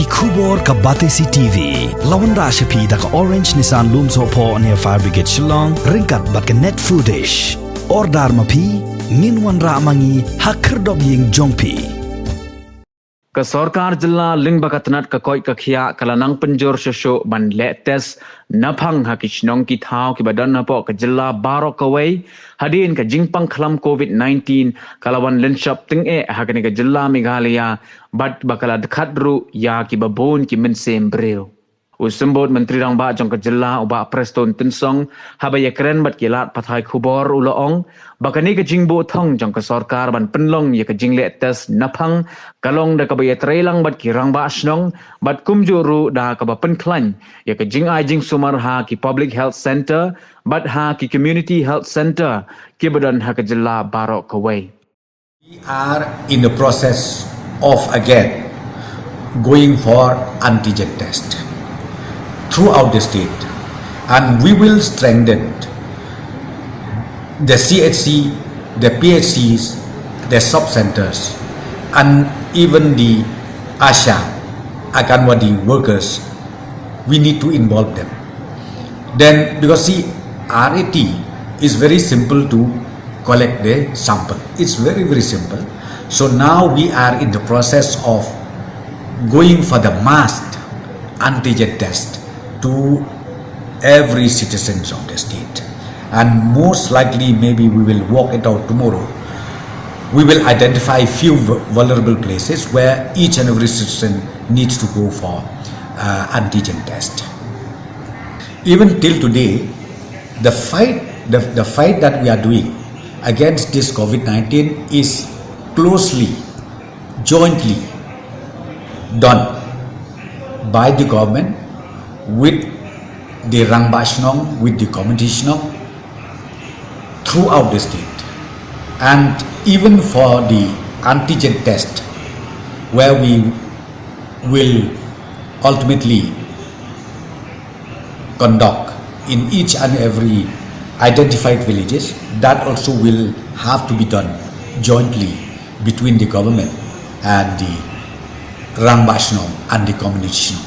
Kubor ka Batesi TV. Lawan ra siya pi da ka Orange Nissan Lumso po near Fire Brigade Shnong. Ringkat bat ka net footage. Ordar mapi minwan ra mangi hakerdog ying jongpi. Ka Sorkar jilla ling bakatanat ka koi ka khia kalanang Pynjur shosho ban le tes naphang haki Shnong ki thau ki badan na po ka jilla barok kawai hadin ka jingpang khalam COVID-19 kalawan lenshop ting e hakani ka jilla Meghalaya bat bakala dekhadru ya ki babon ki mensem breu Usumbot Menteri Rangba jong ka jilla uba preston tinsong habaya keren bat kilat pathai khubor uloong bakani ka jingbo thong jong ka Sorkar ban penlong ya ka jingle tes naphang kalong da ka baya trailang bat ki Rangba Shnong bat kumjuru da ka ba penklan ya ka jing ai jing sumar ha ki Public Health Center bat ha ki Community Health Center ki badan ha ka jilla barok kawai. We are in the process of again going for antigen test throughout the state, and we will strengthen the CHC, the PHCs, the sub-centers, and even the ASHA, Akanwadi workers. We need to involve them. Then, because see, RAT is very simple to collect the sample. It's very, very simple. So now we are in the process of going for the masked antigen test to every citizens of the state, and most likely maybe we will work it out tomorrow. We will identify few vulnerable places where each and every citizen needs to go for antigen test. Even till today, the fight that we are doing against this COVID-19 is closely, jointly done by the government with the Rangba Shnong, with the community Shnong throughout the state. And even for the antigen test, where we will ultimately conduct in each and every identified villages, that also will have to be done jointly between the government and the Rangba Shnong and the community Shnong.